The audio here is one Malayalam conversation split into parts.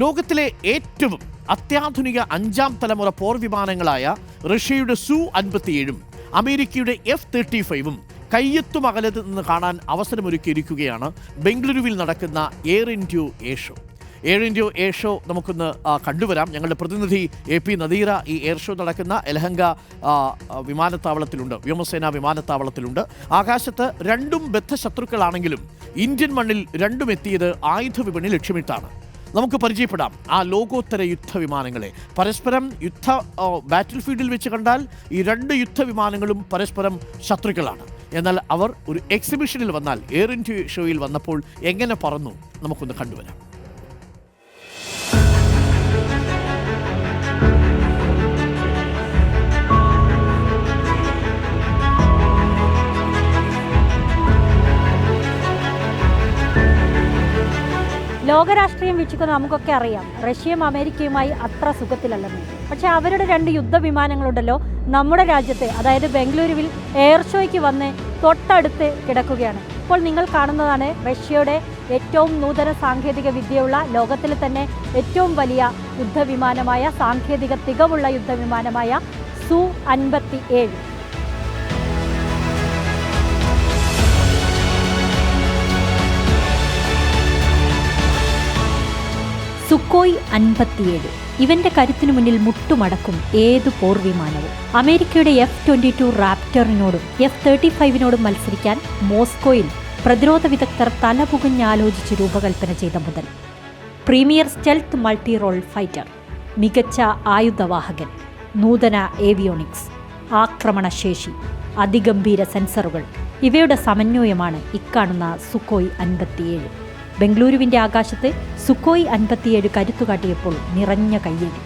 ലോകത്തിലെ ഏറ്റവും അത്യാധുനിക 5ാം തലമുറ പോർ വിമാനങ്ങളായ റഷ്യയുടെ Su-57ഉം അമേരിക്കയുടെ F-35ഉം കയ്യെത്തും അകലത്ത് നിന്ന് കാണാൻ അവസരമൊരുക്കിയിരിക്കുകയാണ് ബംഗളൂരുവിൽ നടക്കുന്ന എയർ ഇന്ത്യ എയർ ഷോ നമുക്കൊന്ന് കണ്ടുവരാം. ഞങ്ങളുടെ പ്രതിനിധി AP നദീറ ഈ എയർ ഷോ നടക്കുന്ന യലഹങ്ക വിമാനത്താവളത്തിലുണ്ട്, വ്യോമസേനാ വിമാനത്താവളത്തിലുണ്ട്. ആകാശത്ത് രണ്ടും ബദ്ധശത്രുക്കളാണെങ്കിലും ഇന്ത്യൻ മണ്ണിൽ രണ്ടും എത്തിയത് ആയുധ വിപണി ലക്ഷ്യമിട്ടാണ്. നമുക്ക് പരിചയപ്പെടാം ആ ലോകോത്തര യുദ്ധവിമാനങ്ങളെ. പരസ്പരം ബാറ്റിൽ ഫീൽഡിൽ വെച്ച് കണ്ടാൽ ഈ രണ്ട് യുദ്ധവിമാനങ്ങളും പരസ്പരം ശത്രുക്കളാണ്. എന്നാൽ അവർ ഒരു എക്സിബിഷനിൽ വന്നാൽ, എയർ ഇന്ത്യ ഷോയിൽ വന്നപ്പോൾ എങ്ങനെ പറന്നു നമുക്കൊന്ന് കണ്ടുവരാം. ലോകരാഷ്ട്രീയം വീക്ഷിക്കുന്ന നമുക്കൊക്കെ അറിയാം, റഷ്യയും അമേരിക്കയുമായി അത്ര സുഖത്തിലല്ലെന്ന്. പക്ഷേ അവരുടെ രണ്ട് യുദ്ധവിമാനങ്ങളുണ്ടല്ലോ നമ്മുടെ രാജ്യത്തെ, അതായത് ബംഗളൂരുവിൽ എയർ ഷോയ്ക്ക് വന്ന് തൊട്ടടുത്ത് കിടക്കുകയാണ്. ഇപ്പോൾ നിങ്ങൾ കാണുന്നതാണ് റഷ്യയുടെ ഏറ്റവും നൂതന സാങ്കേതിക വിദ്യയുള്ള, ലോകത്തിലെ തന്നെ ഏറ്റവും വലിയ യുദ്ധവിമാനമായ, സാങ്കേതിക തികവുള്ള യുദ്ധവിമാനമായ Su-57. സുക്കോയ് 57 ഇവന്റെ കരുത്തിനു മുന്നിൽ മുട്ടുമടക്കും ഏതു പോർ വിമാനവും. അമേരിക്കയുടെ F-22 റാപ്റ്ററിനോടും F-35നോടും മത്സരിക്കാൻ മോസ്കോയിൽ പ്രതിരോധ വിദഗ്ധർ തലപുകഞ്ഞാലോചിച്ച് രൂപകൽപ്പന ചെയ്ത മുതൽ premier stealth multi role fighter, മികച്ച ആയുധവാഹകൻ, നൂതന ഏവിയോണിക്സ്, ആക്രമണശേഷി, അതിഗംഭീര സെൻസറുകൾ, ഇവയുടെ സമന്വയമാണ് ഇക്കാണുന്ന സുക്കോയ് 57. ബംഗളൂരുവിന്റെ ആകാശത്ത് സുക്കോയ് 57 കരുത്തുകാട്ടിയപ്പോൾ നിറഞ്ഞ കയ്യടി.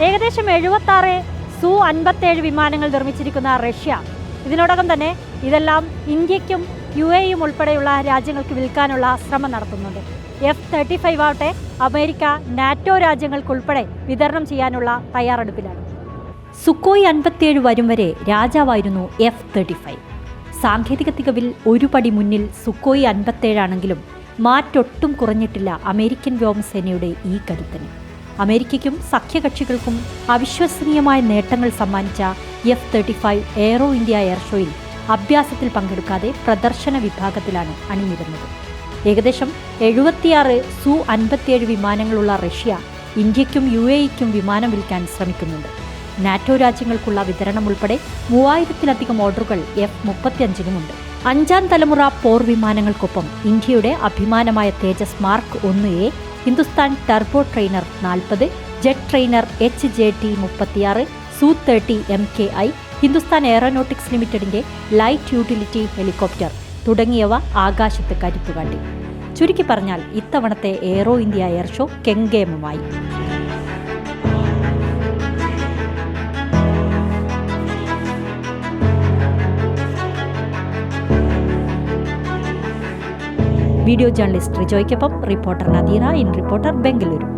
ഏകദേശം 76 Su-57 വിമാനങ്ങൾ നിർമ്മിച്ചിരിക്കുന്ന റഷ്യ ഇതിനോടകം തന്നെ ഇതെല്ലാം ഇന്ത്യക്കും UAEയും ഉൾപ്പെടെയുള്ള രാജ്യങ്ങൾക്ക് വിൽക്കാനുള്ള ശ്രമം നടത്തുന്നുണ്ട്. F-35 ആവട്ടെ അമേരിക്ക, നാറ്റോ രാജ്യങ്ങൾക്കുൾപ്പെടെ വിതരണം ചെയ്യാനുള്ള തയ്യാറെടുപ്പിലാണ്. സുക്കോയ് 57 വരും വരെ രാജാവായിരുന്നു F-35. സാങ്കേതിക തികവിൽ ഒരു പടി മുന്നിൽ സുക്കോയ് 57 ആണെങ്കിലും മാറ്റൊട്ടും കുറഞ്ഞിട്ടില്ല അമേരിക്കൻ വ്യോമസേനയുടെ ഈ കരുത്തിന്. അമേരിക്കയ്ക്കും സഖ്യകക്ഷികൾക്കും അവിശ്വസനീയമായ നേട്ടങ്ങൾ സമ്മാനിച്ച F-35 എയ്റോ ഇന്ത്യ എയർ ഷോയിൽ അഭ്യാസത്തിൽ പങ്കെടുക്കാതെ പ്രദർശന വിഭാഗത്തിലാണ് അണിനിരുന്നത്. ഏകദേശം 76 Su-57 വിമാനങ്ങളുള്ള റഷ്യ ഇന്ത്യയ്ക്കും UAEക്കും വിമാനം വിൽക്കാൻ ശ്രമിക്കുന്നുണ്ട്. നാറ്റോ രാജ്യങ്ങൾക്കുള്ള വിതരണം ഉൾപ്പെടെ 3000-ലധികം ഓർഡറുകൾ F-35നുമുണ്ട്. 5ാം തലമുറ പോർ വിമാനങ്ങൾക്കൊപ്പം ഇന്ത്യയുടെ അഭിമാനമായ Tejas mark 1A, Hindustan turbo trainer 40, jet trainer HJT-36, Su-30 MKI, Hindustan aeronautics ലിമിറ്റഡിന്റെ ലൈറ്റ് യൂട്ടിലിറ്റി ഹെലികോപ്റ്റർ തുടങ്ങിയവ ആകാശത്ത് കരുത്തുകാട്ടി. ചുരുക്കി പറഞ്ഞാൽ ഇത്തവണത്തെ എയ്റോ ഇന്ത്യ എയർ ഷോ കെങ്കേമമായി. വീഡിയോ ജേർണലിസ്റ്റ് റിജോയ്ക്കൊപ്പം reporter Nadeera, in reporter, Bengaluru.